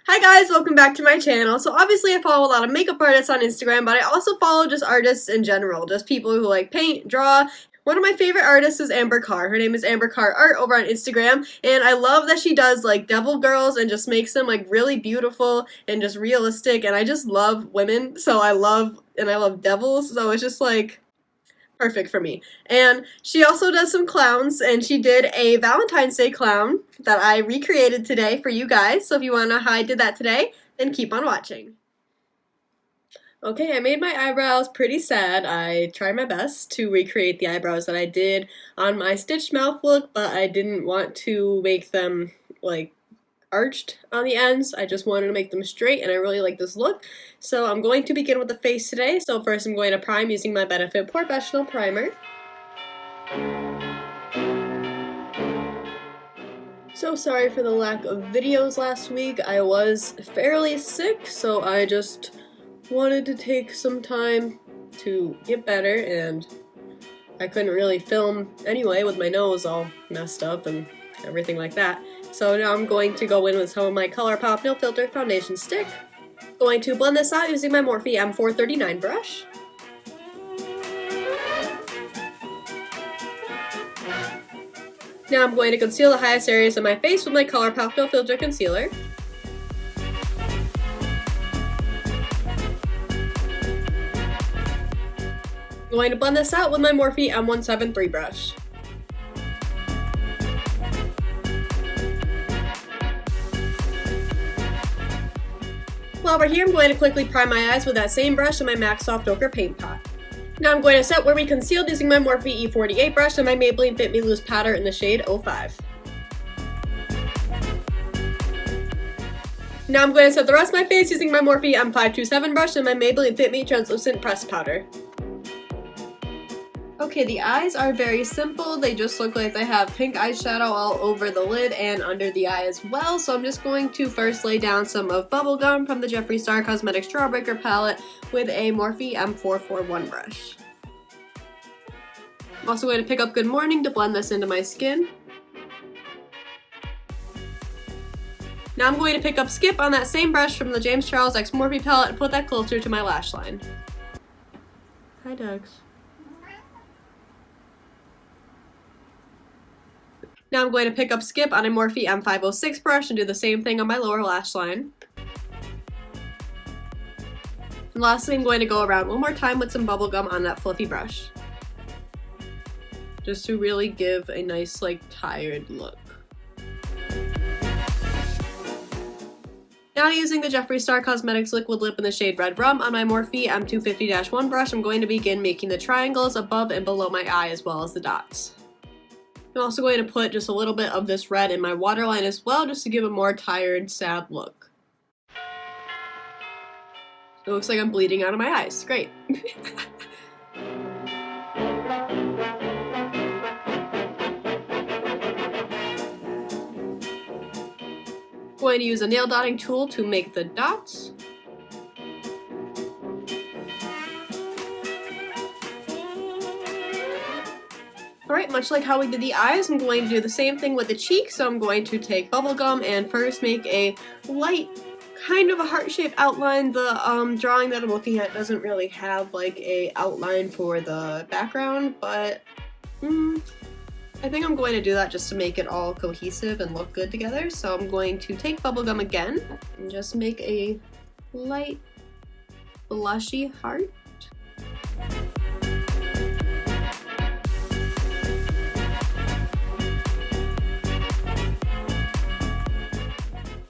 Hi guys, welcome back to my channel. So obviously I follow a lot of makeup artists on Instagram, but I also follow just artists in general, just people who like paint, draw. One of my favorite artists is Amber Carr. Her name is Amber Carr Art over on Instagram, and I love that she does like devil girls and just makes them like really beautiful and just realistic, and I just love women, so I love devils, so it's just like perfect for me. And she also does some clowns, and she did a Valentine's Day clown that I recreated today for you guys. So if you want to know how I did that today, then keep on watching. Okay, I made my eyebrows pretty sad. I tried my best to recreate the eyebrows that I did on my stitched mouth look, but I didn't want to make them like arched on the ends. I just wanted to make them straight, and I really like this look. So I'm going to begin with the face today. So first I'm going to prime using my Benefit Professional Primer. So sorry for the lack of videos last week. I was fairly sick, so I just wanted to take some time to get better, and I couldn't really film anyway with my nose all messed up and everything like that. So now I'm going to go in with some of my ColourPop No Filter Foundation Stick. Going to blend this out using my Morphe M439 brush. Now I'm going to conceal the highest areas of my face with my ColourPop No Filter Concealer. I'm going to blend this out with my Morphe M173 brush. While we're here, I'm going to quickly prime my eyes with that same brush and my MAC Soft Ochre Paint Pot. Now I'm going to set where we concealed using my Morphe E48 brush and my Maybelline Fit Me Loose powder in the shade 05. Now I'm going to set the rest of my face using my Morphe M527 brush and my Maybelline Fit Me Translucent Pressed Powder. Okay, the eyes are very simple. They just look like they have pink eyeshadow all over the lid and under the eye as well. So I'm just going to first lay down some of Bubblegum from the Jeffree Star Cosmetics Jawbreaker palette with a Morphe M441 brush. I'm also going to pick up Good Morning to blend this into my skin. Now I'm going to pick up Skip on that same brush from the James Charles X Morphe palette and put that closer to my lash line. Hi, Dugs. Now I'm going to pick up Skip on a Morphe M506 brush and do the same thing on my lower lash line. And lastly, I'm going to go around one more time with some bubblegum on that fluffy brush, just to really give a nice, like, tired look. Now using the Jeffree Star Cosmetics Liquid Lip in the shade Red Rum on my Morphe M250-1 brush, I'm going to begin making the triangles above and below my eye as well as the dots. I'm also going to put just a little bit of this red in my waterline as well, just to give a more tired, sad look. It looks like I'm bleeding out of my eyes. Great. Going to use a nail dotting tool to make the dots. Alright, much like how we did the eyes, I'm going to do the same thing with the cheeks. So I'm going to take bubblegum and first make a light, kind of a heart-shaped outline. The drawing that I'm looking at doesn't really have like a outline for the background, but I think I'm going to do that just to make it all cohesive and look good together. So I'm going to take bubblegum again and just make a light, blushy heart.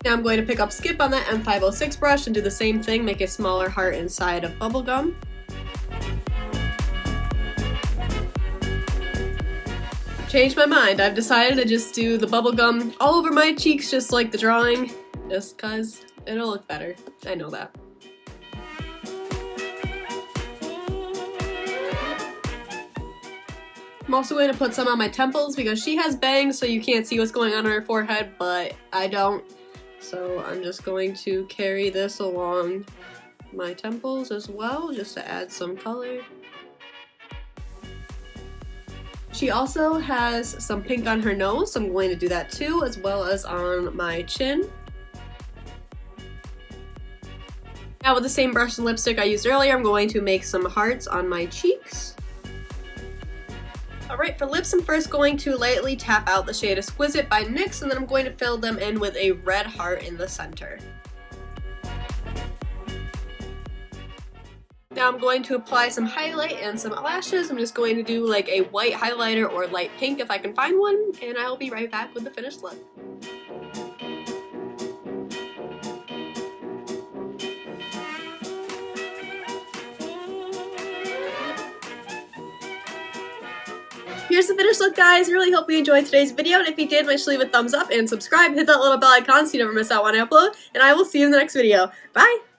Now I'm going to pick up Skip on that M506 brush and do the same thing, make a smaller heart inside of bubblegum. Changed my mind. I've decided to just do the bubblegum all over my cheeks just like the drawing, just cause it'll look better. I know that. I'm also going to put some on my temples because she has bangs, so you can't see what's going on her forehead, but I don't. So I'm just going to carry this along my temples as well, just to add some color. She also has some pink on her nose, so I'm going to do that too, as well as on my chin. Now with the same brush and lipstick I used earlier, I'm going to make some hearts on my cheeks. Alright, for lips I'm first going to lightly tap out the shade Exquisite by NYX, and then I'm going to fill them in with a red heart in the center. Now I'm going to apply some highlight and some lashes. I'm just going to do like a white highlighter or light pink if I can find one, and I will be right back with the finished look. Here's the finished look, guys. Really hope you enjoyed today's video, and if you did, make sure to leave a thumbs up and subscribe. Hit that little bell icon so you never miss out when I upload, and I will see you in the next video. Bye!